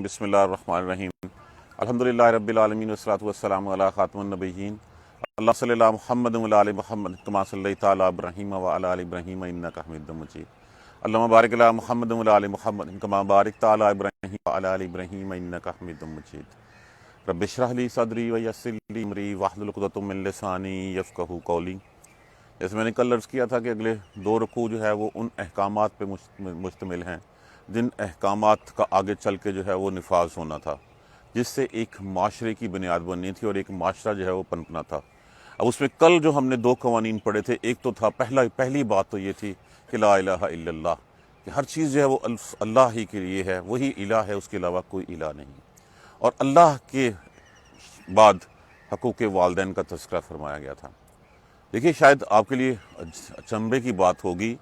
بسم اللہ الرحمن الرحیم الحمدللہ رب العالمین والصلاۃ والسلام علی خاتم النبیین اللہ صلی اللہ محمد و علی محمد کما صلی تعالی ابراہیم و علی آل ابراہیم انک حمید مجید اللہم بارک علی محمد و علی محمد کما بارکت علی ابراہیم و علی آل ابراہیم انک حمید مجید رب اشرح لی صدری ویسر لی امری واحلل عقدۃ من لسانی یفقہوا قولی۔ جیسے میں نے کل عرض کیا تھا کہ اگلے 2 رکوع جو ہے وہ ان احکامات پہ مشتمل ہیں جن احکامات کا آگے چل کے جو ہے وہ نفاذ ہونا تھا، جس سے ایک معاشرے کی بنیاد بننی تھی اور ایک معاشرہ جو ہے وہ پنپنا تھا۔ اب اس میں کل جو ہم نے 2 قوانین پڑھے تھے، ایک تو تھا پہلی بات تو یہ تھی کہ لا الہ الا اللہ، کہ ہر چیز جو ہے وہ اللہ ہی کے لیے ہے، وہی الہ ہے، اس کے علاوہ کوئی الہ نہیں۔ اور اللہ کے بعد حقوق والدین کا تذکرہ فرمایا گیا تھا۔ دیکھیے شاید آپ کے لیے اچنبھے کی بات ہوگی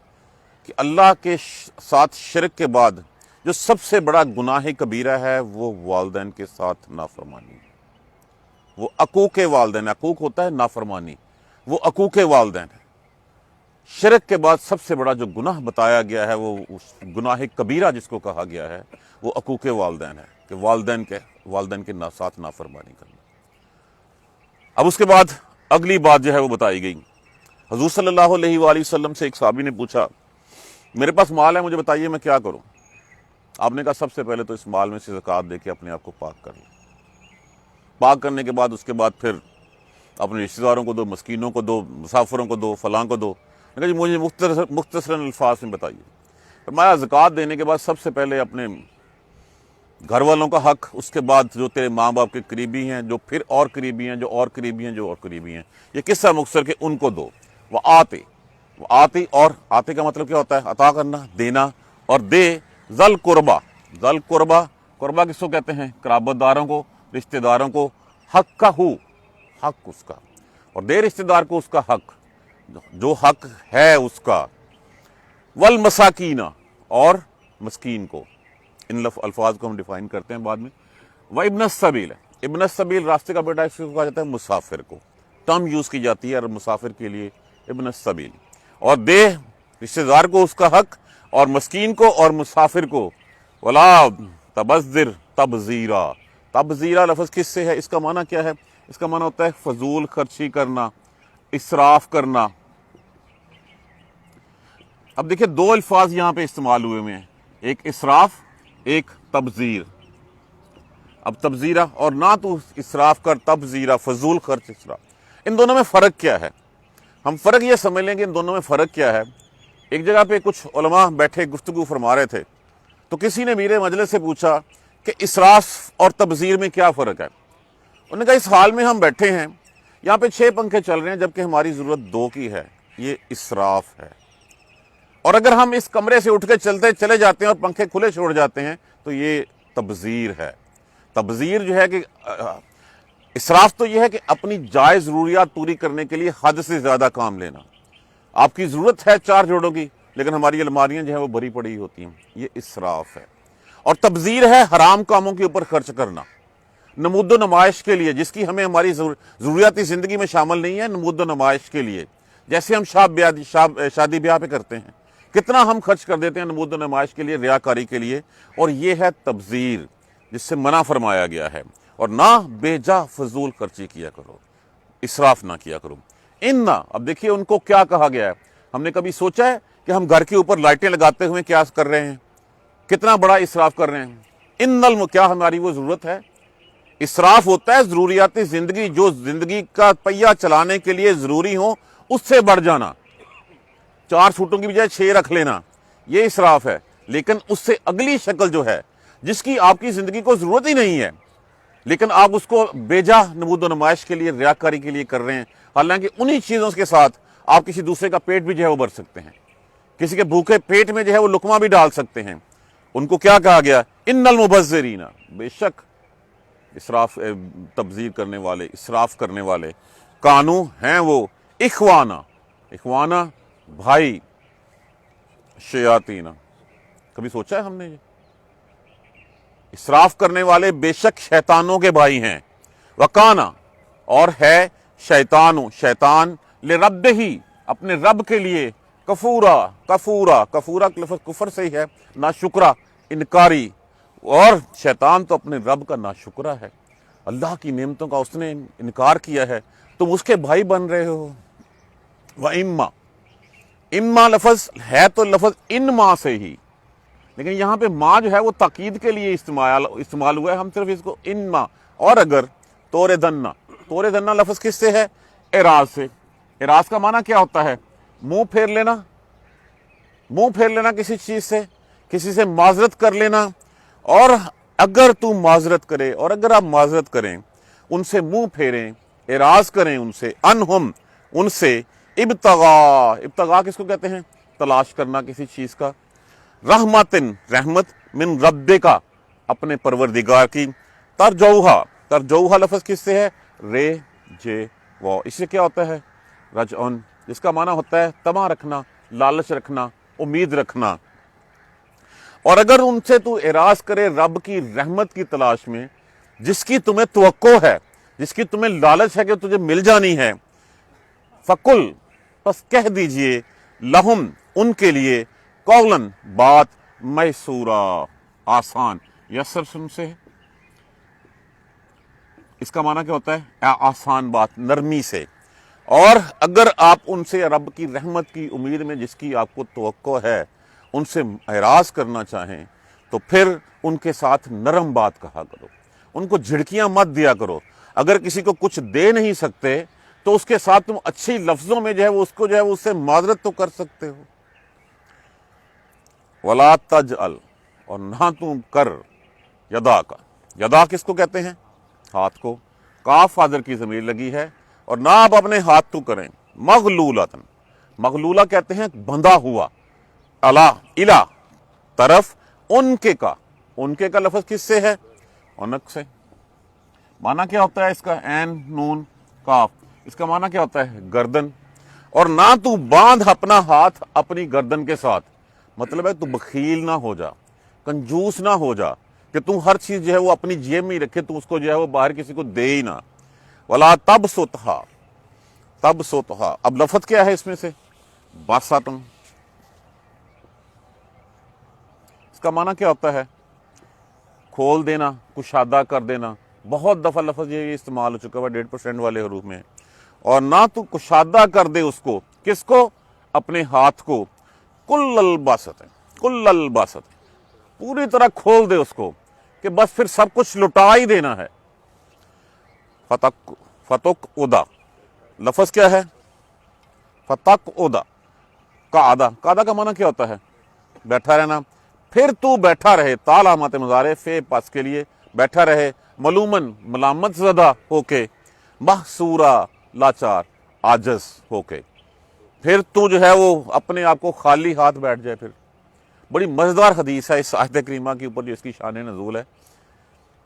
کہ اللہ کے ساتھ شرک کے بعد جو سب سے بڑا گناہ کبیرہ ہے وہ والدین کے ساتھ نافرمانی، وہ عقوق والدین، عقوق ہوتا ہے نافرمانی، وہ عقوق والدین ہے۔ شرک کے بعد سب سے بڑا جو گناہ بتایا گیا ہے، وہ گناہ کبیرہ جس کو کہا گیا ہے، وہ عقوق والدین ہے، کہ والدین کے ساتھ نافرمانی کرنا۔ اب اس کے بعد اگلی بات جو ہے وہ بتائی گئی۔ حضور صلی اللہ علیہ وآلہ وسلم سے ایک صحابی نے پوچھا، میرے پاس مال ہے، مجھے بتائیے میں کیا کروں؟ آپ نے کہا سب سے پہلے تو اس مال میں سے زکوٰۃ دے کے اپنے آپ کو پاک کر لیں۔ پاک کرنے کے بعد اس کے بعد پھر اپنے رشتہ داروں کو دو، مسکینوں کو دو، مسافروں کو دو، فلاں کو دو۔ میں کہا جی مجھے مختصراً الفاظ میں بتائیے۔ فرمایا زکوٰۃ دینے کے بعد سب سے پہلے اپنے گھر والوں کا حق، اس کے بعد جو تیرے ماں باپ کے قریبی ہیں، جو پھر اور قریبی ہیں، جو اور قریبی ہیں، جو اور قریبی ہیں، یہ قصہ مختصر کہ ان کو دو۔ آتی اور آتے کا مطلب کیا ہوتا ہے؟ عطا کرنا، دینا، اور دے ذل قربا، قربا کس کو کہتے ہیں؟ قرابت داروں کو، رشتہ داروں کو، حق کا حق اس کا، اور دے رشتہ دار کو اس کا حق، جو حق ہے اس کا، والمساکین، اور مسکین کو۔ ان الفاظ کو ہم ڈیفائن کرتے ہیں بعد میں۔ وابن السبیل، ابن السبیل راستے کا بیٹا، اس کو کہا جاتا ہے مسافر کو، ٹرم یوز کی جاتی ہے اور مسافر کے لیے ابن السبیل۔ اور دے رشتہ دار کو اس کا حق، اور مسکین کو اور مسافر کو۔ ولا تبذر تبذیرا، تبذیرا لفظ کس سے ہے؟ اس کا معنی کیا ہے؟ اس کا معنی ہوتا ہے فضول خرچی کرنا، اسراف کرنا۔ اب دیکھیں 2 الفاظ یہاں پہ استعمال ہوئے ہیں، ایک اسراف، ایک تبذیر۔ اب تبذیرہ، اور نہ تو اسراف کر، تبذیرہ فضول خرچ، اسراف۔ ان دونوں میں فرق کیا ہے؟ ہم فرق یہ سمجھ لیں کہ ان دونوں میں فرق کیا ہے۔ ایک جگہ پہ کچھ علماء بیٹھے گفتگو فرما رہے تھے، تو کسی نے میرے مجلس سے پوچھا کہ اسراف اور تبذیر میں کیا فرق ہے؟ انہوں نے کہا اس حال میں ہم بیٹھے ہیں، یہاں پہ 6 پنکھے چل رہے ہیں جبکہ ہماری ضرورت 2 کی ہے، یہ اسراف ہے۔ اور اگر ہم اس کمرے سے اٹھ کے چلے جاتے ہیں اور پنکھے کھلے چھوڑ جاتے ہیں تو یہ تبذیر ہے۔ تبذیر جو ہے کہ اسراف تو یہ ہے کہ اپنی جائز ضروریات پوری کرنے کے لیے حد سے زیادہ کام لینا۔ آپ کی ضرورت ہے 4 جوڑوں کی، لیکن ہماری الماریاں جو ہیں وہ بھری پڑی ہوتی ہیں، یہ اسراف ہے۔ اور تبذیر ہے حرام کاموں کے اوپر خرچ کرنا، نمود و نمائش کے لیے، جس کی ہمیں ہماری ضروریاتی زندگی میں شامل نہیں ہے، نمود و نمائش کے لیے، جیسے ہم شادی بیاہ پہ کرتے ہیں، کتنا ہم خرچ کر دیتے ہیں نمود و نمائش کے لیے، ریاکاری کے لیے، اور یہ ہے تبذیر جس سے منع فرمایا گیا ہے۔ اور نہ بے جا فضول خرچی کیا کرو، اسراف نہ کیا کرو۔ اب دیکھیے ان کو کیا کہا گیا ہے۔ ہم نے کبھی سوچا ہے کہ ہم گھر کے اوپر لائٹیں لگاتے ہوئے کیا کر رہے ہیں؟ کتنا بڑا اسراف کر رہے ہیں۔ کیا ہماری وہ ضرورت ہے؟ اسراف ہوتا ہے ضروریاتی زندگی، جو زندگی کا پہیہ چلانے کے لیے ضروری ہو اس سے بڑھ جانا، 4 سوٹوں کی بجائے 6 رکھ لینا، یہ اسراف ہے۔ لیکن اس سے اگلی شکل جو ہے، جس کی آپ کی زندگی کو ضرورت ہی نہیں ہے، لیکن آپ اس کو بیجا نمود و نمائش کے لیے، ریاکاری کے لیے کر رہے ہیں، حالانکہ انہی چیزوں کے ساتھ آپ کسی دوسرے کا پیٹ بھی جو ہے وہ بھر سکتے ہیں، کسی کے بھوکے پیٹ میں جو ہے وہ لقمہ بھی ڈال سکتے ہیں۔ ان کو کیا کہا گیا؟ ان المبذرین، بے شک اسراف تبذیر کرنے والے، اسراف کرنے والے، کانو ہیں وہ، اخوانا بھائی، شیاطین۔ کبھی سوچا ہے ہم نے یہ؟ اسراف کرنے والے بے شک شیطانوں کے بھائی ہیں۔ وکانا، اور ہے شیطان لربہ، اپنے رب کے لیے، کفورا کا لفظ کفر سے ہی ہے، نہ شکرا، انکاری، اور شیطان تو اپنے رب کا ناشکرہ ہے، اللہ کی نعمتوں کا اس نے انکار کیا ہے، تم اس کے بھائی بن رہے ہو۔ وَإِمَّا، اما لفظ ہے تو لفظ ان ماں سے ہی، لیکن یہاں پہ ماں جو ہے وہ تاکید کے لیے استعمال ہوا ہے، ہم صرف اس کو ان ماں۔ اور اگر تورے دنہ لفظ کس سے ہے؟ اعراض سے۔ اعراض کا معنی کیا ہوتا ہے؟ منہ پھیر لینا کسی چیز سے، کسی سے معذرت کر لینا۔ اور اگر تو معذرت کرے، اور اگر آپ معذرت کریں، ان سے منہ پھیریں، اعراض کریں ان سے، انہم، ان سے، ابتغاء کس کو کہتے ہیں؟ تلاش کرنا کسی چیز کا، رحمتن، رحمت، من رب کا، اپنے پروردگار کی، ترجوہا لفظ کس سے ہے؟ رے جے و، اس سے کیا ہوتا ہے؟ رجعن، جس کا معنی ہوتا ہے طمع رکھنا، لالچ رکھنا، امید رکھنا۔ اور اگر ان سے تو اعراض کرے رب کی رحمت کی تلاش میں، جس کی تمہیں توقع ہے، جس کی تمہیں لالچ ہے کہ تجھے مل جانی ہے، فقل، پس کہہ دیجئے، لہم، ان کے لیے، قولاً، بات، میسورا، آسان، یسر سن سے، اس کا معنی کیا ہوتا ہے؟ آسان بات، نرمی سے۔ اور اگر آپ ان سے رب کی رحمت کی امید میں، جس کی آپ کو توقع ہے، ان سے اعراض کرنا چاہیں تو پھر ان کے ساتھ نرم بات کہا کرو، ان کو جھڑکیاں مت دیا کرو۔ اگر کسی کو کچھ دے نہیں سکتے تو اس کے ساتھ تم اچھی لفظوں میں جو ہے وہ اس کو جو ہے وہ اس سے معذرت تو کر سکتے ہو۔ وَلَا تَجْعَلْ، اور نہ تم کر، یدا کا، یدا کس کو کہتے ہیں؟ ہاتھ کو، کاف فادر کی ضمیر لگی ہے، اور نہ آپ اپنے ہاتھ تو کریں، مغلولتن، مغلولہ کہتے ہیں بندھا ہوا، الا، طرف، ان کے کا لفظ کس سے ہے؟ عنق سے۔ معنی کیا ہوتا ہے اس کا؟ عین نون کاف، اس کا معنی کیا ہوتا ہے؟ گردن۔ اور نہ تو باندھ اپنا ہاتھ اپنی گردن کے ساتھ، مطلب ہے تو بخیل نہ ہو جا، کنجوس نہ ہو جا کہ تم ہر چیز جو ہے وہ اپنی جیب میں ہی رکھے، تو اس کو جو ہے وہ باہر کسی کو دے ہی نہ۔ ولا تبسطھا، اب لفظ کیا ہے اس میں سے؟ باسطن، اس کا معنی کیا ہوتا ہے؟ کھول دینا، کشادہ کر دینا۔ بہت دفعہ لفظ یہ استعمال ہو چکا ہے 1.5% والے حروف میں۔ اور نہ تو کشادہ کر دے اس کو، کس کو؟ اپنے ہاتھ کو، کل الباسط، پوری طرح کھول دے اس کو کہ بس پھر سب کچھ لٹا ہی دینا ہے۔ فتق ادا، لفظ کیا ہے؟ فتق ادا، قعدہ کا معنی کیا ہوتا ہے؟ بیٹھا رہنا۔ پھر تو بیٹھا رہے، علامت مضارع، فے پس کے لیے، بیٹھا رہے، ملومن، ملامت زدہ ہو کے، محصورا، لاچار، عاجز ہو کے، پھر تو جو ہے وہ اپنے آپ کو خالی ہاتھ بیٹھ جائے۔ پھر بڑی مزیدار حدیث ہے اس آیت کریمہ کے اوپر جو اس کی شان نزول ہے،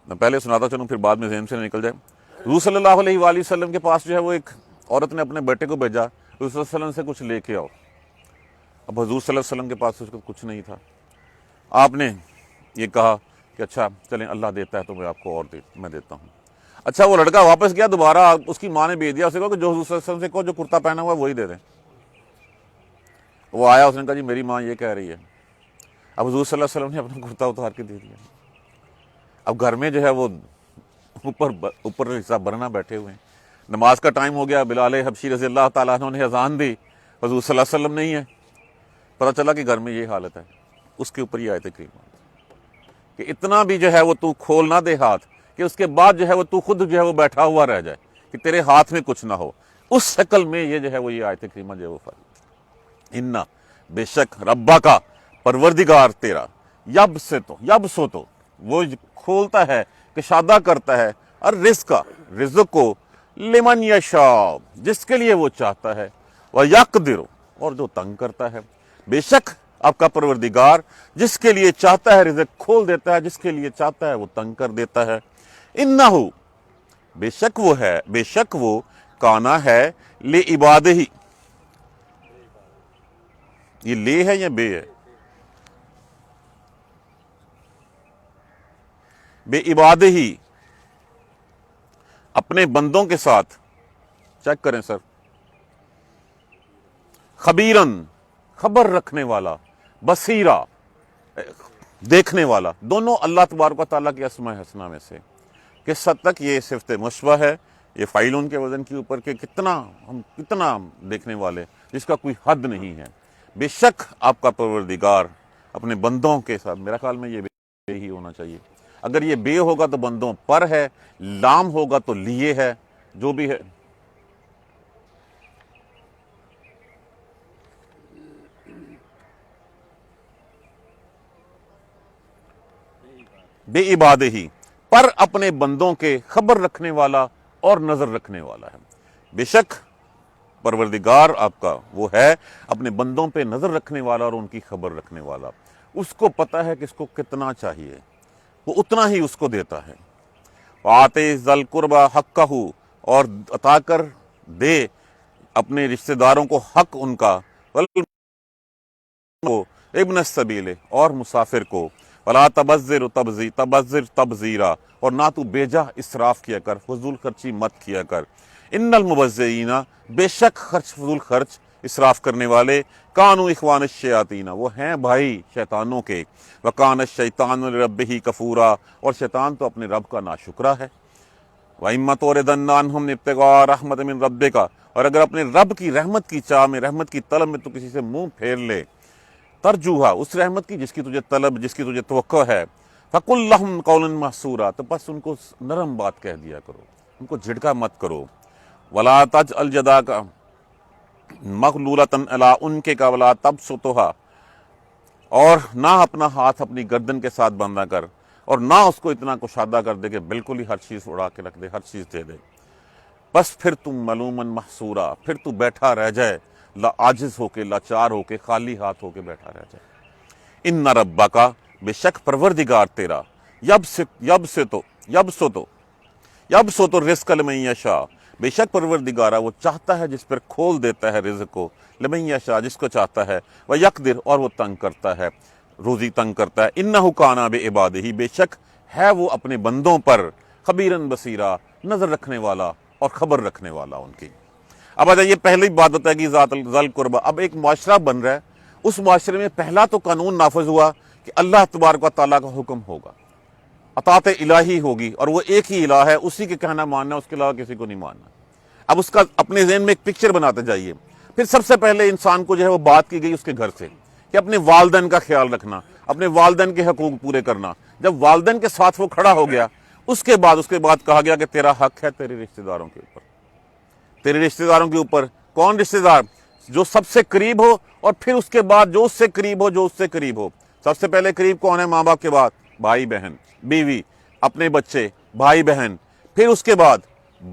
میں پہلے سناتا چلوں پھر بعد میں ذہن سے نکل جائے۔ حضور صلی اللہ علیہ وآلہ وسلم کے پاس جو ہے وہ ایک عورت نے اپنے بیٹے کو بھیجا، حضور صلی اللہ علیہ وسلم سے کچھ لے کے آؤ۔ اب حضور صلی اللہ علیہ وسلم کے پاس اس کو کچھ نہیں تھا۔ آپ نے یہ کہا کہ اچھا چلیں، اللہ دیتا ہے تو میں آپ کو اور میں دیتا ہوں۔ اچھا وہ لڑکا واپس گیا، دوبارہ اس کی ماں نے بھیج دیا، اسے کہا کہ جو حضور صلی اللہ علیہ وسلم سے کہو جو کرتا پہنا ہوا ہے وہی دے دیں۔ وہ آیا، اس نے کہا جی میری ماں یہ کہہ رہی ہے۔ اب حضور صلی اللہ علیہ وسلم نے اپنا کرتا اتار کے دے دیا۔ اب گھر میں جو ہے وہ اوپر حصہ برنا بیٹھے ہوئے ہیں، نماز کا ٹائم ہو گیا، بلال حبشی رضی اللہ تعالیٰ عنہ نے اذان دی، حضور صلی اللہ علیہ وسلم نہیں ہے، پتہ چلا کہ گھر میں یہ حالت ہے۔ اس کے اوپر یہ آیت کریمہ کہ اتنا بھی جو ہے وہ تو کھول نہ دے ہاتھ کہ اس کے بعد جو ہے وہ تو خود جو ہے وہ بیٹھا ہوا رہ جائے، کہ تیرے ہاتھ میں کچھ نہ ہو۔ اس شکل میں یہ جو ہے وہ یہ آیت کریمہ جو ہے وہ انا، بے شک، ربا کا، پروردگار تیرا، یب سو تو وہ کھولتا ہے، کشادہ کرتا ہے، اور رزق کو، لمن یشاء، جس کے لیے وہ چاہتا ہے، وَيَقْدِرُ، اور جو تنگ کرتا ہے۔ بے شک آپ کا پروردگار جس کے لیے چاہتا ہے رزق کھول دیتا ہے، جس کے لیے چاہتا ہے وہ تنگ کر دیتا ہے۔ انہو، بے شک وہ کانا ہے، لعبادہ، یہ لے ہے یا بے ہے؟ بے عبادہ ہی، اپنے بندوں کے ساتھ، چیک کریں سر، خبیرن، خبر رکھنے والا، بصیرہ، دیکھنے والا، دونوں اللہ تبارک و تعالیٰ کے اسماء حسنہ میں سے۔ کس حد تک یہ صفت مشبہ ہے، یہ فاعلون کے وزن کے اوپر کہ کتنا دیکھنے والے، جس کا کوئی حد نہیں ہے۔ بے شک آپ کا پروردگار اپنے بندوں کے ساتھ، میرا خیال میں یہ بے ہی ہونا چاہیے، اگر یہ بے ہوگا تو بندوں پر ہے، لام ہوگا تو لیے ہے، جو بھی ہے۔ بے عبادہ ہی، پر اپنے بندوں کے خبر رکھنے والا اور نظر رکھنے والا ہے۔ بے شک پروردگار آپ کا وہ ہے اپنے بندوں پہ نظر رکھنے والا اور ان کی خبر رکھنے والا، اس کو پتہ ہے کہ اس کو کتنا چاہیے، وہ اتنا ہی اس کو دیتا ہے۔ آتے ذل قربا حقہ، اور عطا کر دے اپنے رشتہ داروں کو حق ان کا، ابن السبیل، اور مسافر کو، ولا تبذر تبذیرا، اور نہ تو بیجا اسراف کیا کر، فضول خرچی مت کیا کر۔ ان المبذرین، بے شک فضول خرچ اسراف کرنے والے، کانوا اخوان الشیاطین، وہ ہیں بھائی شیطانوں کے، وکان الشیطان لربہ کفورا، اور شیطان تو اپنے رب کا ناشکرا ہے۔ وَإِمَّا تُعْرِضَنَّ عَنْهُمْ ابْتِغَاءَ رَحْمَةٍ مِّن رَبِّكَ، اور اگر اپنے رب کی رحمت کی چاہ میں، رحمت کی طلب میں تو کسی سے منہ پھیر لے، ترجوہا، اس رحمت کی جس کی تجھے طلب، جس کی تجھے توقع ہے، فَقُلْ لَهُمْ قَوْلًا مَحْسُورًا، تو بس ان کو نرم بات کہہ دیا کرو، ان کو جھڑکا مت کرو۔ وَلَا تَجْعَلْ يَدَكَ مَغْلُولَةً إِلَىٰ عُنُقِكَ وَلَا تَبْسُطْهَا، اور نہ اپنا ہاتھ اپنی گردن کے ساتھ باندھا کر، اور نہ اس کو اتنا کشادہ کر دے کہ بالکل ہی ہر چیز اڑا کے رکھ دے، ہر چیز دے دے۔ بس پھر تم ملومن محصورا، پھر تو بیٹھا رہ جائے، عاجز ہو کے، لاچار ہو کے، خالی ہاتھ ہو کے بیٹھا رہ جائے۔ ان ربک، بے شک پروردگار تیرا، یبسط الرزق لمن یشاء، بے شک پروردگارہ وہ چاہتا ہے جس پر کھول دیتا ہے رزق کو، لمن یشاء، جس کو چاہتا ہے، ویقدر، اور وہ تنگ کرتا ہے، روزی تنگ کرتا ہے۔ انہ کان بعبادہ، بے شک ہے وہ اپنے بندوں پر خبیراً بصیرا، نظر رکھنے والا اور خبر رکھنے والا ان کی۔ اب آجا، یہ پہلی بات ہوتا ہے کہ ذل قربہ، اب ایک معاشرہ بن رہا ہے، اس معاشرے میں پہلا تو قانون نافذ ہوا کہ اللہ تبارک و تعالیٰ کا حکم ہوگا، اطاعت الہی ہوگی، اور وہ ایک ہی الہ ہے، اسی کے کہنا ماننا، اس کے علاوہ کسی کو نہیں ماننا۔ اب اس کا اپنے ذہن میں ایک پکچر بناتے جائیے۔ پھر سب سے پہلے انسان کو جو ہے وہ بات کی گئی اس کے گھر سے کہ اپنے والدین کا خیال رکھنا، اپنے والدین کے حقوق پورے کرنا۔ جب والدین کے ساتھ وہ کھڑا ہو گیا، اس کے بعد کہا گیا کہ تیرا حق ہے تیرے رشتہ داروں کے اوپر، تیرے رشتہ داروں کے اوپر۔ کون رشتہ دار؟ جو سب سے قریب ہو، اور پھر اس کے بعد جو اس سے قریب ہو، جو اس سے قریب ہو۔ سب سے پہلے قریب کون ہے؟ ماں باپ کے بعد بھائی بہن، بیوی، اپنے بچے، بھائی بہن، پھر اس کے بعد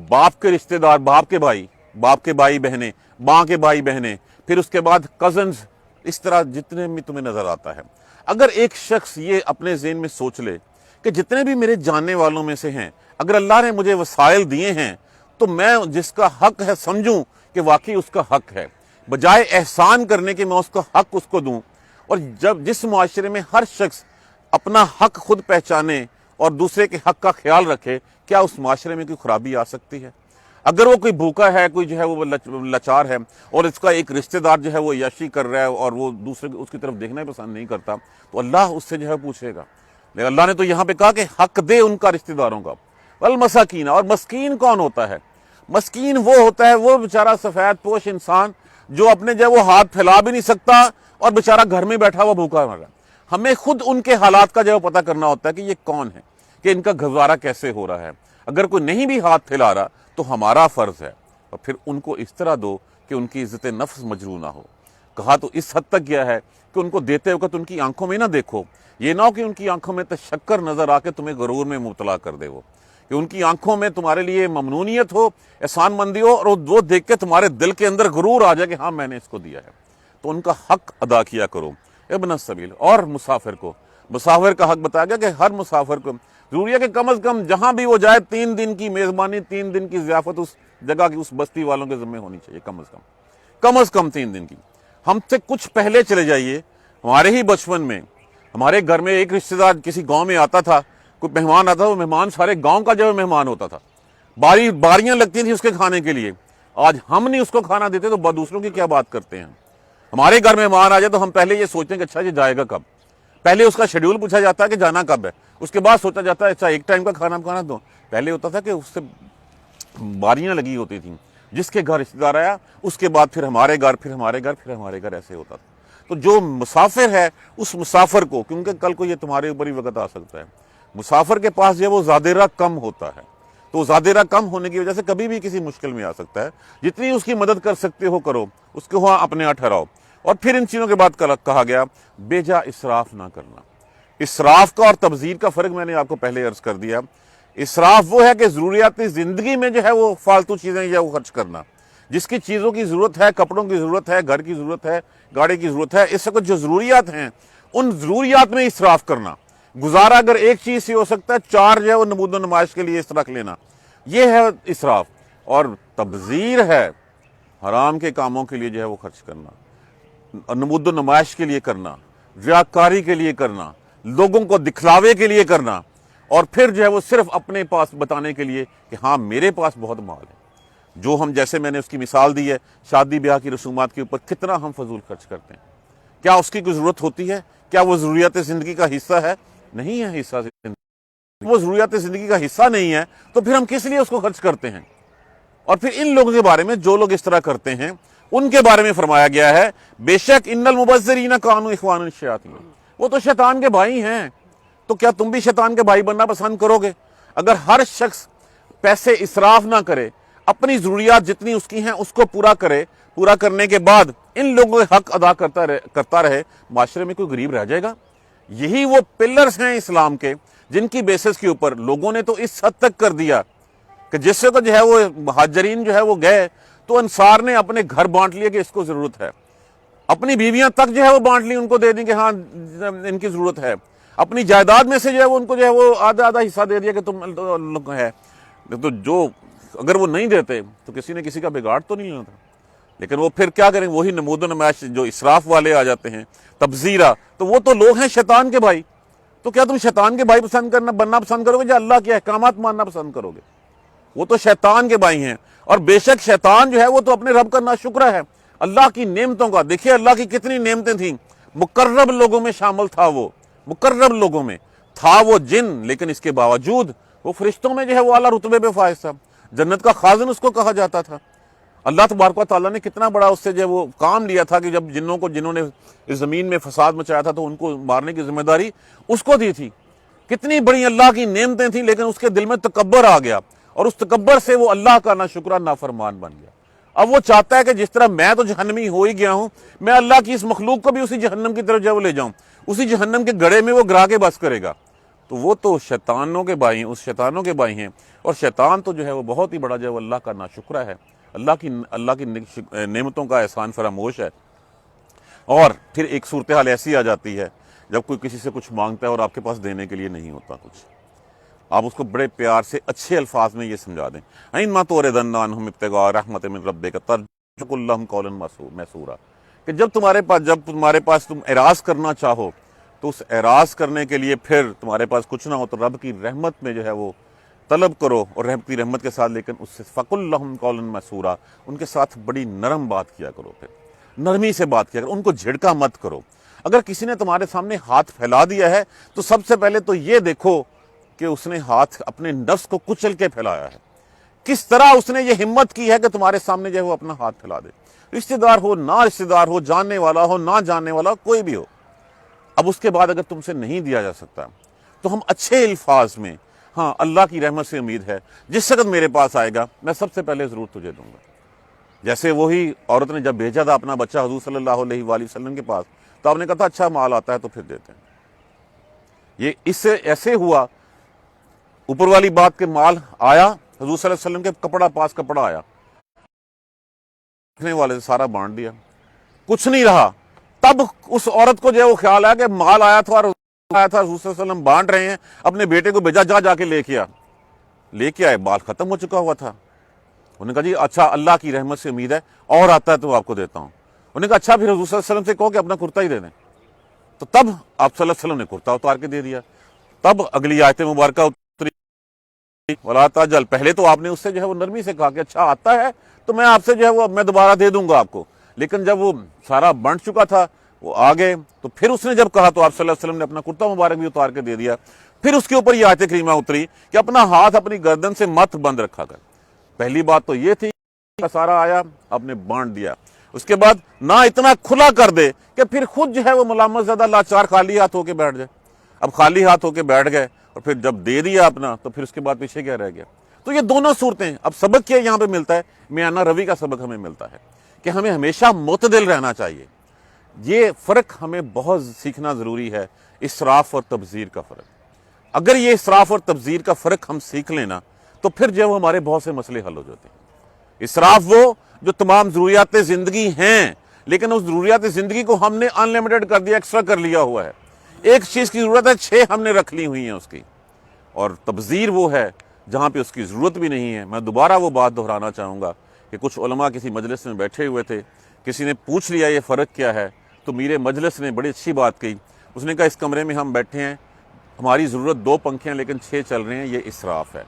باپ کے رشتہ دار، باپ کے بھائی، باپ کے بھائی بہنیں، ماں کے بھائی بہنیں، پھر اس کے بعد کزنز، اس طرح جتنے بھی تمہیں نظر آتا ہے۔ اگر ایک شخص یہ اپنے ذہن میں سوچ لے کہ جتنے بھی میرے جاننے والوں میں سے ہیں، اگر اللہ نے مجھے وسائل دیے ہیں تو میں جس کا حق ہے سمجھوں کہ واقعی اس کا حق ہے، بجائے احسان کرنے کے میں اس کا حق اس کو دوں۔ اور جس معاشرے میں ہر شخص اپنا حق خود پہچانے اور دوسرے کے حق کا خیال رکھے، کیا اس معاشرے میں کوئی خرابی آ سکتی ہے؟ اگر وہ کوئی بھوکا ہے، کوئی جو ہے وہ لاچار ہے، اور اس کا ایک رشتہ دار جو ہے وہ عیاشی کر رہا ہے اور وہ دوسرے اس کی طرف دیکھنا ہی پسند نہیں کرتا، تو اللہ اس سے جو ہے پوچھے گا۔ لیکن اللہ نے تو یہاں پہ کہا کہ حق دے ان کا رشتہ داروں کا۔ والمساکین، اور مسکین کون ہوتا ہے؟ مسکین وہ ہوتا ہے، وہ بیچارہ سفید پوش انسان جو اپنے جو ہے وہ ہاتھ پھیلا بھی نہیں سکتا اور بیچارہ گھر میں بیٹھا ہوا بھوکا مر رہا ہے۔ ہمیں خود ان کے حالات کا جو ہے پتہ کرنا ہوتا ہے کہ یہ کون ہے، کہ ان کا گزارا کیسے ہو رہا ہے۔ اگر کوئی نہیں بھی ہاتھ پھیلا رہا تو ہمارا فرض ہے، اور پھر ان کو اس طرح دو کہ ان کی عزت نفس مجروح نہ ہو۔ کہا تو اس حد تک گیا ہے کہ ان کو دیتے وقت ان کی آنکھوں میں نہ دیکھو، یہ نہ ہو کہ ان کی آنکھوں میں تشکر نظر آ کے تمہیں غرور میں مبتلا کر دے، وہ کہ ان کی آنکھوں میں تمہارے لیے ممنونیت ہو، احسان مندی ہو، اور وہ دیکھ کے تمہارے دل کے اندر غرور آ جائے کہ ہاں میں نے اس کو دیا ہے۔ تو ان کا حق ادا کیا کرو۔ ابن السبیل، اور مسافر کا حق بتایا گیا کہ ہر مسافر کو ضروری ہے کہ کم از کم جہاں بھی وہ جائے 3 دن کی میزبانی، 3 دن کی ضیافت اس جگہ کی، اس بستی والوں کے ذمہ ہونی چاہیے، کم از کم 3 دن کی۔ ہم سے کچھ پہلے چلے جائیے، ہمارے ہی بچپن میں ہمارے گھر میں ایک رشتہ دار کسی گاؤں میں آتا تھا، کوئی مہمان آتا تھا، وہ مہمان سارے گاؤں کا جو مہمان ہوتا تھا، باریاں لگتی تھیں اس کے کھانے کے لیے۔ آج ہم نہیں اس کو کھانا دیتے تو دوسروں کی کیا بات کرتے ہیں؟ ہمارے گھر مہمان آ جائے تو ہم پہلے یہ سوچتے ہیں کہ اچھا یہ جائے گا کب، پہلے اس کا شیڈیول پوچھا جاتا ہے کہ جانا کب ہے، اس کے بعد سوچا جاتا ہے اچھا ایک ٹائم کا کھانا کھانا دو. پہلے ہوتا تھا کہ اس سے باریاں لگی ہوتی تھیں، جس کے گھر رشتہ دار آیا اس کے بعد پھر ہمارے گھر، پھر ہمارے گھر، پھر ہمارے گھر، ایسے ہوتا تھا. تو جو مسافر ہے اس مسافر کو، کیونکہ کل کو یہ تمہارے اوپر ہی وقت آ سکتا ہے، مسافر کے پاس جو ہے وہ زیادہ راہ کم ہوتا ہے. تو زیادہ راہ کم ہونے کی وجہ سے کبھی بھی کسی مشکل میں آ سکتا ہے. جتنی اس کی مدد کر سکتے ہو کرو، اس کو وہاں اپنے یہاں ٹھہراؤ. اور پھر ان چیزوں کے بعد کہا گیا بیجا اسراف نہ کرنا. اسراف کا اور تبذیر کا فرق میں نے آپ کو پہلے عرض کر دیا. اسراف وہ ہے کہ ضروریات زندگی میں جو ہے وہ فالتو چیزیں یا وہ خرچ کرنا. جس کی چیزوں کی ضرورت ہے، کپڑوں کی ضرورت ہے، گھر کی ضرورت ہے، گاڑی کی ضرورت ہے، اس وقت جو ضروریات ہیں ان ضروریات میں اسراف کرنا. گزارا اگر ایک چیز سے ہو سکتا ہے، 4 جو ہے وہ نمود و نمائش کے لیے اس رکھ لینا، یہ ہے اسراف. اور تبذیر ہے حرام کے کاموں کے لیے جو ہے وہ خرچ کرنا، نمود و نمائش کے لیے کرنا، ریاکاری کے لیے کرنا، لوگوں کو دکھلاوے کے لیے کرنا، اور پھر جو ہے وہ صرف اپنے پاس بتانے کے لیے کہ ہاں میرے پاس بہت مال ہے. جو ہم، جیسے میں نے اس کی مثال دی ہے، شادی بیاہ کی رسومات کے اوپر کتنا ہم فضول خرچ کرتے ہیں. کیا اس کی کوئی ضرورت ہوتی ہے؟ کیا وہ ضروریات زندگی کا حصہ ہے؟ نہیں ہے حصہ زندگی. وہ ضروریات زندگی کا حصہ نہیں ہے تو پھر ہم کس لیے اس کو خرچ کرتے ہیں؟ اور پھر ان لوگوں کے بارے میں، جو لوگ اس طرح کرتے ہیں، ان کے بارے میں فرمایا گیا ہے بے شک ان المبذرین کانوا اخوان الشیاطین، وہ تو شیطان کے بھائی ہیں. تو کیا تم بھی شیطان کے بھائی بننا پسند کرو گے؟ اگر ہر شخص پیسے اسراف نہ کرے، اپنی ضروریات جتنی اس کی ہیں اس کو پورا کرے، پورا کرنے کے بعد ان لوگوں کے حق ادا کرتا رہے، معاشرے میں کوئی غریب رہ جائے گا؟ یہی وہ پلرز ہیں اسلام کے جن کی بیسس کے اوپر لوگوں نے تو اس حد تک کر دیا کہ جس سے جو ہے وہ مہاجرین جو ہے وہ گئے تو انصار نے اپنے گھر بانٹ لیے کہ اس کو ضرورت ہے، اپنی بیویاں تک جو ہے وہ بانٹ لی، ان کو دے دیں کہ ہاں ان کی ضرورت ہے، اپنی جائیداد میں سے جو ہے وہ ان کو جو ہے وہ آدھا آدھا حصہ دے دیا کہ تم لوگ ہے. تو جو اگر وہ نہیں دیتے تو کسی نے کسی کا بگاڑ تو نہیں لینا تھا. لیکن وہ پھر کیا کریں، وہی نمود و نمائش جو اسراف والے آ جاتے ہیں، تبذیرہ، تو وہ تو لوگ ہیں شیطان کے بھائی. تو کیا تم شیطان کے بھائی بننا پسند کرو گے یا اللہ کے احکامات ماننا پسند کرو گے؟ وہ تو شیطان کے بھائی ہیں. اور بے شک شیطان جو ہے وہ تو اپنے رب کا ناشکرہ ہے. اللہ کی نعمتوں کا دیکھیے، اللہ کی کتنی نعمتیں تھیں. مقرب لوگوں میں شامل تھا، وہ مقرب لوگوں میں تھا وہ جن، لیکن اس کے باوجود وہ فرشتوں میں جو ہے وہ اعلیٰ رتبے پہ فائز تھا. جنت کا خازن اس کو کہا جاتا تھا. اللہ تبارک و تعالیٰ نے کتنا بڑا اس سے جو ہے وہ کام لیا تھا کہ جب جنہوں نے اس زمین میں فساد مچایا تھا تو ان کو مارنے کی ذمہ داری اس کو دی تھی. کتنی بڑی اللہ کی نعمتیں تھیں، لیکن اس کے دل میں تکبر آ گیا اور اس تکبر سے وہ اللہ کا ناشکرہ نافرمان بن گیا. اب وہ چاہتا ہے کہ جس طرح میں تو جہنمی ہو ہی گیا ہوں، میں اللہ کی اس مخلوق کو بھی اسی جہنم کی طرف جو لے جاؤں، اسی جہنم کے گڑھے میں وہ گرا کے بس کرے گا. تو وہ تو شیطانوں کے بھائی ہیں، اس شیطانوں کے بھائی ہیں. اور شیطان تو جو ہے وہ بہت ہی بڑا جو ہے وہ اللہ کا ناشکرہ ہے، اللہ کی نعمتوں کا احسان فراموش ہے. اور پھر ایک صورتحال ایسی آ جاتی ہے جب کوئی کسی سے کچھ مانگتا ہے اور آپ کے پاس دینے کے لیے نہیں ہوتا کچھ، آپ اس کو بڑے پیار سے اچھے الفاظ میں یہ سمجھا دیں، اِنَّمَا تُعْرِضَنَّ عَنْهُمْ ابْتِغَاءَ رَحْمَةٍ مِّن رَّبِّكَ تَرْجُو لَهُمْ قَوْلًا مَّيْسُورًا، کہ جب تمہارے پاس تم اعراض کرنا چاہو تو اس اعراض کرنے کے لیے پھر تمہارے پاس کچھ نہ ہو تو رب کی رحمت میں جو ہے وہ طلب کرو، اور رحمت کے ساتھ، لیکن اس سے فَقُل لَّهُمْ قَوْلًا مَّيْسُورًا، ان کے ساتھ بڑی نرم بات کیا کرو، پھر نرمی سے بات کیا کرو، ان کو جھڑکا مت کرو. اگر کسی نے تمہارے سامنے ہاتھ پھیلا دیا ہے تو سب سے پہلے تو یہ دیکھو کہ اس نے ہاتھ اپنے نفس کو کچل کے پھیلایا ہے، کس طرح اس نے یہ ہمت کی ہے کہ تمہارے سامنے جو ہے وہ اپنا ہاتھ پھیلا دے. رشتہ دار ہو، نہ رشتہ دار ہو، جاننے والا ہو، نہ جاننے والا، کوئی بھی ہو. اب اس کے بعد اگر تم سے نہیں دیا جا سکتا تو ہم اچھے الفاظ میں، ہاں اللہ کی رحمت سے امید ہے، جس وقت میرے پاس آئے گا میں سب سے پہلے ضرور تجھے دوں گا. جیسے وہی عورت نے جب بھیجا تھا اپنا بچہ حضور صلی اللہ علیہ وآلہ وسلم کے پاس، تو آپ نے کہا تھا اچھا مال آتا ہے تو پھر دیتے ہیں. یہ اس سے ایسے ہوا، اوپر والی بات کے مال آیا، حضور صلی اللہ علیہ وسلم کے کپڑا آیا، رکھنے والے سے سارا بانٹ دیا، کچھ نہیں رہا. تب اس عورت کو جو ہے وہ خیال آیا کہ مال آیا تھا اور حضور صلی اللہ علیہ وسلم بانٹ رہے ہیں، اپنے بیٹے کو بھیجا، جا کے لے کے آئے، مال ختم ہو چکا ہوا تھا. انہوں نے کہا جی اچھا اللہ کی رحمت سے امید ہے، اور آتا ہے تو آپ کو دیتا ہوں. انہوں نے کہا اچھا پھر حضور صلی اللہ علیہ وسلم سے کہو کہ اپنا کرتا ہی دے دیں. تو تب آپ صلی اللہ علیہ وسلم نے کرتا اتار کے دے دیا. تب اگلی آیت مبارکہ اتری، وَلَا تَعْجَلْ، پہلے تو آپ نے اس سے جو ہے وہ نرمی سے کہا کہ اچھا آتا ہے تو میں آپ سے جو ہے وہ میں دوبارہ دے دوں گا آپ کو. لیکن جب وہ سارا بنٹ چکا تھا وہ آ گئے تو پھر اس نے جب کہا تو آپ صلی اللہ علیہ وسلم نے اپنا کرتا مبارک بھی اتار کے دے دیا. پھر اس کے اوپر یہ آیت کریمہ اتری کہ اپنا ہاتھ اپنی گردن سے مت بند رکھا کر. پہلی بات تو یہ تھی کہ سارا آیا آپ نے بانٹ دیا. اس کے بعد نہ اتنا کھلا کر دے کہ پھر خود جو ہے وہ ملامت زیادہ لاچار خالی ہاتھ ہو کے بیٹھ جائے. اب خالی ہاتھ ہو کے بیٹھ گئے اور پھر جب دے دیا اپنا تو پھر اس کے بعد پیچھے کیا رہ گیا. تو یہ دونوں صورتیں. اب سبق کیا یہاں پہ ملتا ہے؟ میانہ روی کا سبق ہمیں ملتا ہے کہ ہمیں ہمیشہ معتدل رہنا چاہیے. یہ فرق ہمیں بہت سیکھنا ضروری ہے, اسراف اور تبذیر کا فرق. اگر یہ اسراف اور تبذیر کا فرق ہم سیکھ لینا تو پھر جو ہے ہمارے بہت سے مسئلے حل ہو جاتے ہیں. اسراف وہ جو تمام ضروریات زندگی ہیں لیکن اس ضروریات زندگی کو ہم نے ان لمیٹڈ کر دیا, ایکسٹرا کر لیا ہوا ہے. ایک چیز کی ضرورت ہے 6 ہم نے رکھ لی ہوئی ہیں اس کی. اور تبذیر وہ ہے جہاں پہ اس کی ضرورت بھی نہیں ہے. میں دوبارہ وہ بات دہرانا چاہوں گا کہ کچھ علماء کسی مجلس میں بیٹھے ہوئے تھے, کسی نے پوچھ لیا یہ فرق کیا ہے, تو میرے مجلس نے بڑی اچھی بات کہی. اس نے کہا اس کمرے میں ہم بیٹھے ہیں, ہماری ضرورت 2 پنکھے ہیں لیکن 6 چل رہے ہیں, یہ اسراف ہے.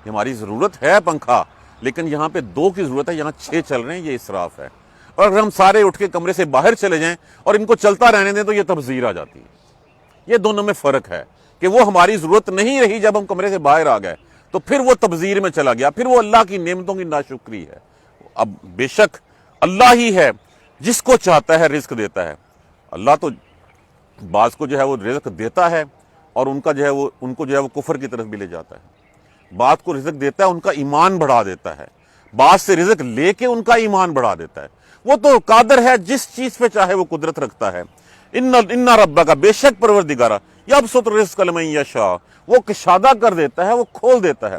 ہماری ضرورت ہے پنکھا لیکن یہاں پہ 2 کی ضرورت ہے, یہاں 6 چل رہے ہیں, یہ اسراف ہے. اور اگر ہم سارے اٹھ کے کمرے سے باہر چلے جائیں اور ان کو چلتا رہنے دیں تو یہ تبذیر آ جاتی ہے. یہ دونوں میں فرق ہے کہ وہ ہماری ضرورت نہیں رہی جب ہم کمرے سے باہر آ گئے تو پھر وہ تبذیر میں چلا گیا, پھر وہ اللہ کی نعمتوں کی ناشکری ہے. اب بے شک اللہ ہی ہے جس کو چاہتا ہے رزق دیتا ہے. اللہ تو بعض کو جو ہے وہ رزق دیتا ہے اور ان کو جو ہے وہ کفر کی طرف بھی لے جاتا ہے. بعض کو رزق دیتا ہے, ان کا ایمان بڑھا دیتا ہے. بعض سے رزق لے کے ان کا ایمان بڑھا دیتا ہے. وہ تو قادر ہے, جس چیز پہ چاہے وہ قدرت رکھتا ہے. ان ربک بے شک پروردگارہ یبسط الرزق لمن یشاء, وہ کشادہ کر دیتا ہے, وہ کھول دیتا ہے.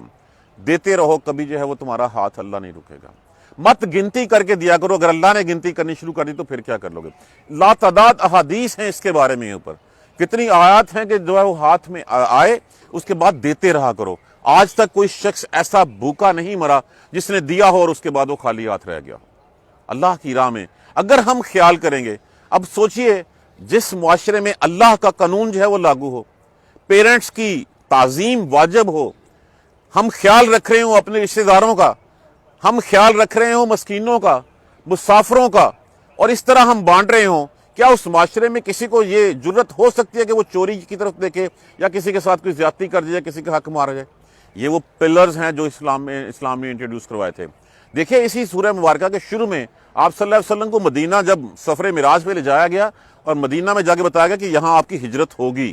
دیتے رہو, کبھی جو ہے وہ تمہارا ہاتھ اللہ نہیں رکے گا. مت گنتی کر کے دیا کرو, اگر اللہ نے گنتی کرنی شروع کر دی تو پھر کیا کر لو گے. لا تعداد احادیث ہیں اس کے بارے میں. اوپر کتنی آیات ہیں کہ جو ہے وہ ہاتھ میں آئے اس کے بعد دیتے رہا کرو. آج تک کوئی شخص ایسا بھوکا نہیں مرا جس نے دیا ہو اور اس کے بعد وہ خالی ہاتھ رہ گیا ہو. اللہ کی راہ میں اگر ہم خیال کریں گے, اب سوچئے جس معاشرے میں اللہ کا قانون جو ہے وہ لاگو ہو, پیرنٹس کی تعظیم واجب ہو, ہم خیال رکھ رہے ہوں اپنے رشتہ داروں کا, ہم خیال رکھ رہے ہوں مسکینوں کا, مسافروں کا, اور اس طرح ہم بانٹ رہے ہوں, کیا اس معاشرے میں کسی کو یہ جرت ہو سکتی ہے کہ وہ چوری کی طرف دیکھے یا کسی کے ساتھ کوئی زیادتی کر جائے, کسی کا حق مارا جائے؟ یہ وہ پلرز ہیں جو اسلام نے انٹروڈیوس کروائے تھے. دیکھیں اسی سورہ مبارکہ کے شروع میں آپ صلی اللہ علیہ وسلم کو مدینہ جب سفر معراج پہ لے جایا گیا اور مدینہ میں جا کے بتایا گیا کہ یہاں آپ کی ہجرت ہوگی,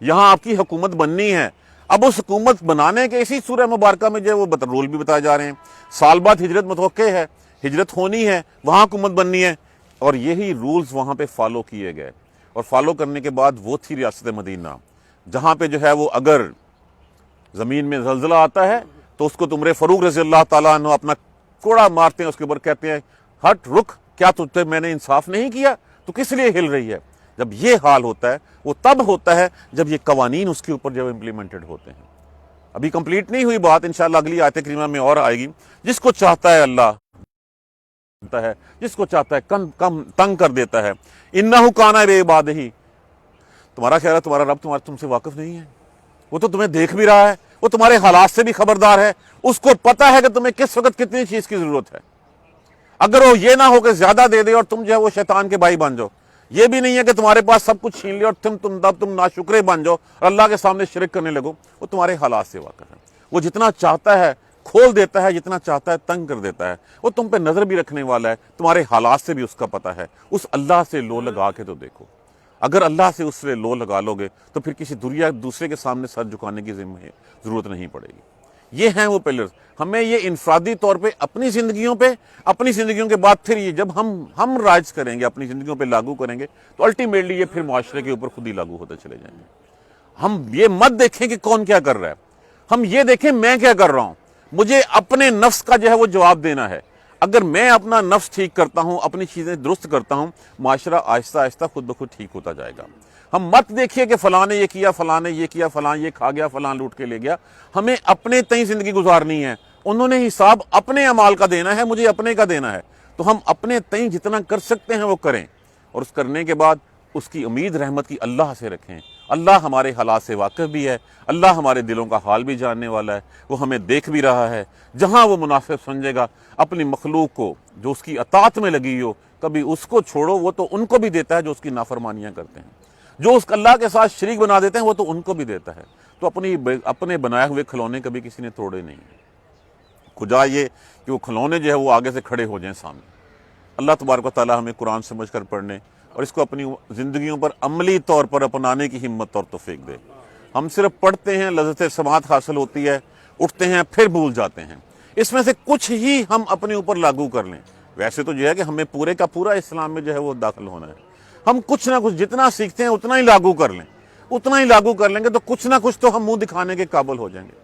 یہاں آپ کی حکومت بننی ہے. اب اس حکومت بنانے کے اسی سورہ مبارکہ میں جو وہ رول بھی بتائے جا رہے ہیں. سال بعد ہجرت متوقع ہے, ہجرت ہونی ہے, وہاں حکومت بننی ہے, اور یہی رولز وہاں پہ فالو کیے گئے. اور فالو کرنے کے بعد وہ تھی ریاست مدینہ, جہاں پہ جو ہے وہ اگر زمین میں زلزلہ آتا ہے تو اس کو عمر فاروق رضی اللہ تعالیٰ عنہ اپنا کوڑا مارتے ہیں, اس کے اوپر کہتے ہیں ہٹ رک, کیا تجھے میں نے انصاف نہیں کیا, تو کس لیے ہل رہی ہے. جب یہ حال ہوتا ہے وہ تب ہوتا ہے جب یہ قوانین اس کے اوپر جب امپلیمنٹڈ ہوتے ہیں. ابھی کمپلیٹ نہیں ہوئی بات, انشاءاللہ اگلی آیت کریمہ میں اور آئے گی. جس کو چاہتا ہے اللہ ہے, جس کو چاہتا ہے کم تنگ کر دیتا ہے. انہ کان بعبادہ, تمہارا خیال ہے تمہارا رب تم سے واقف نہیں ہے؟ وہ تو تمہیں دیکھ بھی رہا ہے, وہ تمہارے حالات سے بھی خبردار ہے, اس کو پتا ہے کہ تمہیں کس وقت کتنی چیز کی ضرورت ہے. اگر وہ یہ نہ ہو کہ زیادہ دے دے اور تم جو ہے وہ شیطان کے بھائی بن جاؤ, یہ بھی نہیں ہے کہ تمہارے پاس سب کچھ چھین لے اور تم ناشکرے بن جاؤ اور اللہ کے سامنے شرک کرنے لگو. وہ تمہارے حالات سے واقف ہے, وہ جتنا چاہتا ہے کھول دیتا ہے, جتنا چاہتا ہے تنگ کر دیتا ہے. وہ تم پہ نظر بھی رکھنے والا ہے, تمہارے حالات سے بھی اس کا پتہ ہے. اس اللہ سے لو لگا کے تو دیکھو. اگر اللہ سے اس سے لو لگا لو گے تو پھر کسی دوسرے کے سامنے سر جھکانے کی ضرورت نہیں پڑے گی. یہ ہیں وہ پلرز. ہمیں یہ انفرادی طور پہ اپنی زندگیوں کے بعد پھر یہ جب ہم رائج کریں گے, اپنی زندگیوں پہ لاگو کریں گے, تو الٹیمیٹلی یہ پھر معاشرے کے اوپر خود ہی لاگو ہوتے چلے جائیں گے. ہم یہ مت دیکھیں کہ کون کیا کر رہا ہے, ہم یہ دیکھیں میں کیا کر رہا ہوں. مجھے اپنے نفس کا جو ہے وہ جواب دینا ہے. اگر میں اپنا نفس ٹھیک کرتا ہوں, اپنی چیزیں درست کرتا ہوں, معاشرہ آہستہ آہستہ خود بخود ٹھیک ہوتا جائے گا. ہم مت دیکھیے کہ فلاں نے یہ کیا, فلاں نے یہ کیا, فلاں یہ کھا گیا, فلاں لوٹ کے لے گیا. ہمیں اپنے تئیں زندگی گزارنی ہے. انہوں نے حساب اپنے اعمال کا دینا ہے, مجھے اپنے کا دینا ہے. تو ہم اپنے تئیں جتنا کر سکتے ہیں وہ کریں, اور اس کرنے کے بعد اس کی امید رحمت کی اللہ سے رکھیں, اللہ ہمارے حالات سے واقف بھی ہے، اللہ ہمارے دلوں کا حال بھی جاننے والا ہے، وہ ہمیں دیکھ بھی رہا ہے۔ جہاں وہ مناسب سمجھے گا اپنی مخلوق کو جو اس کی اطاعت میں لگی ہو، کبھی اس کو چھوڑو، وہ تو ان کو بھی دیتا ہے جو اس کی نافرمانیاں کرتے ہیں، جو اس اللہ کے ساتھ شریک بنا دیتے ہیں وہ تو ان کو بھی دیتا ہے۔ تو اپنے بنائے ہوئے کھلونے کبھی کسی نے توڑے نہیں ہیں۔ خدا یہ کہ وہ کھلونے جو ہے وہ آگے سے کھڑے ہو جائیں سامنے۔ اللہ تبارک و تعالی ہمیں قرآن سمجھ کر پڑھنے اور اس کو اپنی زندگیوں پر عملی طور پر اپنانے کی ہمت اور توفیق دے۔ ہم صرف پڑھتے ہیں، لذت سماعت حاصل ہوتی ہے، اٹھتے ہیں پھر بھول جاتے ہیں۔ اس میں سے کچھ ہی ہم اپنے اوپر لاگو کر لیں۔ ویسے تو جو ہے کہ ہمیں پورے کا پورا اسلام میں جو ہے وہ داخل ہونا ہے۔ ہم کچھ نہ کچھ جتنا سیکھتے ہیں اتنا ہی لاگو کر لیں، اتنا ہی لاگو کر لیں گے تو کچھ نہ کچھ تو ہم منہ دکھانے کے قابل ہو جائیں گے۔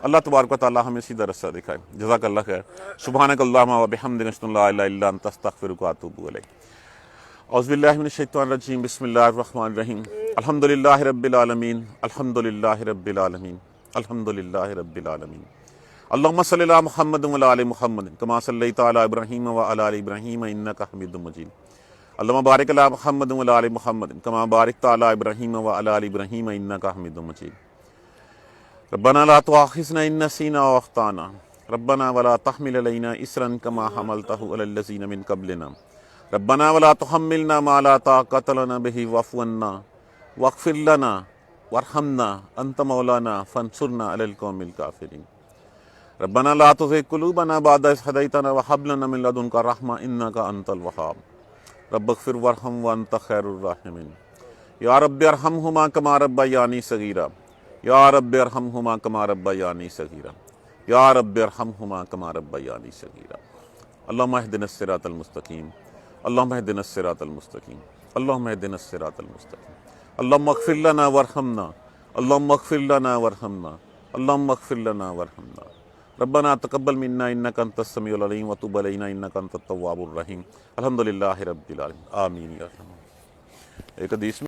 اللہ تبارک و تعالی ہمیں سیدھا رستہ دکھائے۔ جزاک اللہ خیر۔ سبحانک اللہم و بحمدک، اشہد ان لا الہ الا انت، استغفرک و اتوب الیک۔ اعوذ باللہ من الشیطان الرجیم، بسم اللہ الرحمن الرحیم۔ الحمدللہ رب العالمین، الحمدللہ رب العالمین، الحمدللہ رب العالمین۔ اللہم صلی علی محمد وعلی آل محمد کما صلیت علی ابراہیم وعلی آل ابراہیم انک حمید مجید۔ اللہم بارک علی محمد وعلی آل محمد کما بارکت علی ابراہیم وعلی آل ابراہیم انک حمید مجید۔ ربنا لا تؤاخذنا ان نسینا او اخطانا ربنا ولا تحمل علینا اصرا کما حملته علی الذین من قبلنا ربنا ولا تحملنا ما لا طاقۃ لنا به واعف عنا واغفر لنا وارحمنا انت مولانا فانصرنا علی القوم الکافرین۔ ربنا لا تزغ قلوبنا بعد إذ هديتنا وهب لنا من لدنك رحمة إنك أنت الوهاب رب اغفر وارحم وأنت خير الراحمين۔ یا رب ارحمهما كما ربياني صغيرا، یا رب ارحمهما كما ربياني صغيرا، یا رب ارحمهما كما ربياني صغيرا۔ اللهم اهدنا الصراط المستقيم، اللهم اهدنا الصراط المستقيم، اللهم اهدنا الصراط المستقيم۔ اللهم اغفر لنا وارحمنا، اللهم اغفر لنا وارحمنا، اللهم اغفر لنا وارحمنا۔ ربنا تقبل منا انك انت السميع العليم وتب علينا انك انت التواب الرحيم۔ الحمدللہ رب العالمین، آمین یا رحمن۔ ایک حدیث میں